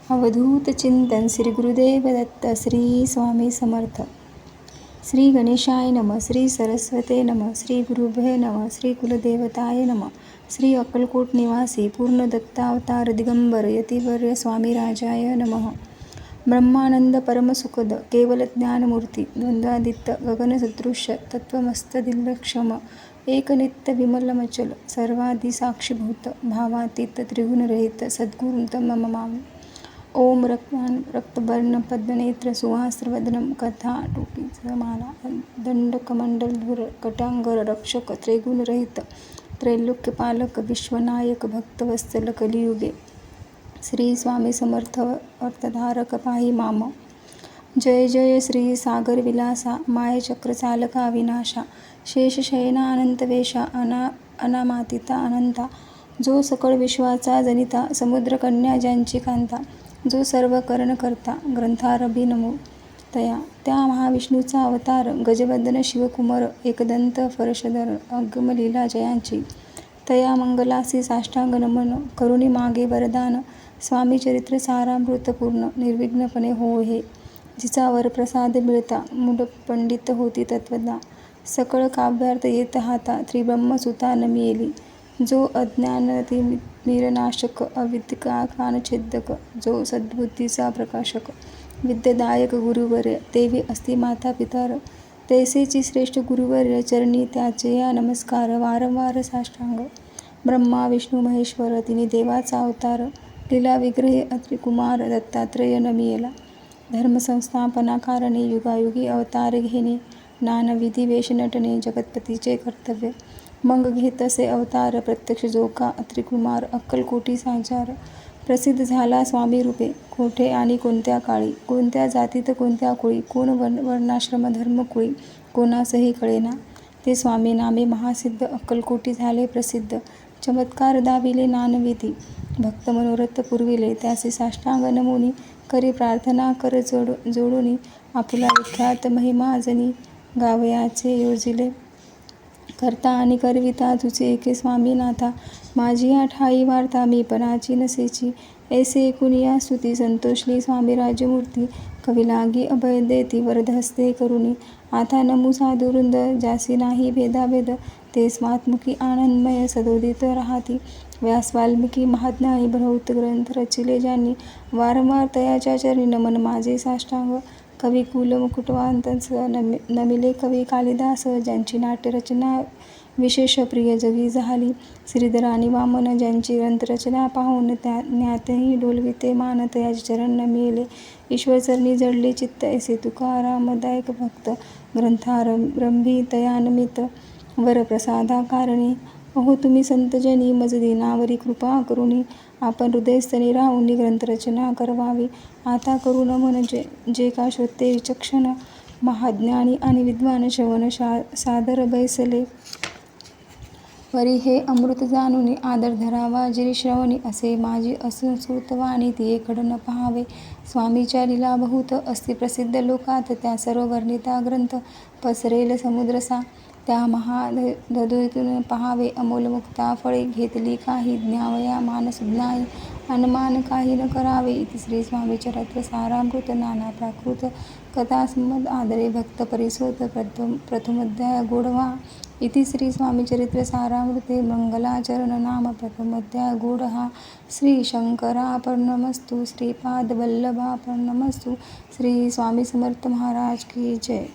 अवधूत चिंतन श्री गुरुदेव दत्त श्री स्वामी समर्थ. श्री गणेशाय नमः. श्री सरस्वते नमः. श्री गुरुभ्ये नमः. श्री कुलदेवताय नमः. श्री अक्कलकोट निवासी पूर्ण दत्तावतार दिगंबर यतिवर्य स्वामीराजाय नमः. ब्रह्मानंद परमसुखद केवल ज्ञानमूर्ती द्वंद्वादित्य गगनसदृश्य तत्वमस्तदिलक्षम एकनित्य विमलमचल सर्वादि साक्षीभूत भावातीत त्रिगुणरहित सद्गुरुं मम माम. ओम रक्तवर्ण पद्मनेत्र सुहास्रवदनम कथा टोपीमाला दंडकमंडलधुर कटांगर रक्षक त्रिगुणरहित त्रैलोक्यपालक विश्वनायक भक्तवत्सल कलियुगे श्री स्वामी समर्थ अर्थधारक पाहि माम. जय जय श्री सागर विलासा मायचक्रचालका विनाशा शेषशयना अनंतवेशा अनामातिता अनंता जो सकळ विश्वाचा जनिता समुद्रकन्या ज्यांची कांता जो सर्व करणकर्ता ग्रंथारंभी नमो तया त्या महाविष्णूचा अवतार गजवदन शिवकुमार एकदंत फरशधर अगमलीला जयांची तया मंगलासी साष्टांग नमन करुणी मागे वरदान स्वामी चरित्र सारामृतपूर्ण निर्विघ्नपणे हो हे जिचा वरप्रसाद मिळता मूढ पंडित होती तत्वज्ञा सकळ काव्यार्थ येत हाता त्रिब्रह्मसुता नमियेली जो अज्ञानतिमिरनाशक अविद्याकानछेदक जो सद्बुद्धीचा प्रकाशक विद्यादायक गुरुवर्य देवी असती माता पितर तैसेची श्रेष्ठ गुरुवर्य चरणी त्याचे या नमस्कार वारंवार साष्टांग. ब्रह्मा विष्णू महेश्वर तिने देवाचा अवतार लीला विग्रहे अत्रिकुमार दत्तात्रेय नमियेला धर्मसंस्थापनाकारणे युगायुगी अवतार घेणे नानाविधी वेश नटणे जगतपतीचे कर्तव्य मग घेत असे अवतार प्रत्यक्ष जो का अत्रिकुमार अक्कलकोटी साजार प्रसिद्ध झाला स्वामी रूपे कोठे आणि कोणत्या काळी कोणत्या जातीत कोणत्या कुळी कोण वर्णाश्रम धर्मकुळी कोणासही कळेना ते स्वामी नामे महासिद्ध अक्कलकोटी झाले प्रसिद्ध चमत्कार दाविले नानविधी भक्त मनोरथ पुरविले त्याचे साष्टांग नमुनी करी प्रार्थना कर जोडुनी आपुला विख्यात महिमा जनी गावयाचे योजिले करता आणि करविता तुझे एके स्वामीनाथा माझी या ठाई वार्ता मी पणाची नसेची ऐसे ऐकुनिया स्तुती संतोषली स्वामी राजमूर्ती कविलागी अभय देती वरदहस्ते करुणी आता नमू साधुवृंद जासी नाही भेदाभेद ते स्वात्मुखी आनंदमय सदोदित राहती व्यास वाल्मिकी महाज्ञानी बहुत ग्रंथ रचिले ज्यांनी वारंवार तयाच्या चरणी नमन माझे साष्टांग. कवी कुल मुकुटवंतांस नमिले कवी कालिदास ज्यांची नाट्यरचना विशेष प्रिय जगी झाली श्रीधर आणि वामन ज्यांची ग्रंथरचना पाहून ज्ञातही डोलविते मान तयाचे चरण नमिले ईश्वरचरणी जडले चित्त ऐसे तुकारामदायक भक्त ग्रंथारंभी तयानमित वरप्रसादाकारणे अहो तुम्ही संतजनी मज दीनावरी कृपा करुनी आपण हृदयस्थनी राहुनी ग्रंथरचना करवावी आता करू नमन जे का श्रोते विचक्षण महाज्ञानी आणि विद्वान श्रवण सादर बैसले वरी हे अमृत जाणूनी आदर धरावा जिरी श्रवणी असे माझी असंस्कृत वाणी ती कडन पहावे स्वामीच्या लीला बहुत असती प्रसिद्ध लोकात त्या सर्व वर्णिता ग्रंथ पसरेल समुद्रसा त्या महाधुतून पहावे अमोल मुक्ता फळे घेतली काही ज्ञावया मानस ज्ञाई अनुमान काही न करावे इति श्री स्वामी चरित्र सारामृत नाना प्राकृत कथास्मद आदरे भक्त परिसोत प्रथमोध्याय गोडवा इति श्री स्वामी चरित्र सारामृते मंगलाचरण नाम प्रथमोध्याय गोडहा श्री शंकरार्पणमस्तु श्रीपाद वल्लभार्पणमस्तु. श्री स्वामी समर्थ महाराज की जय.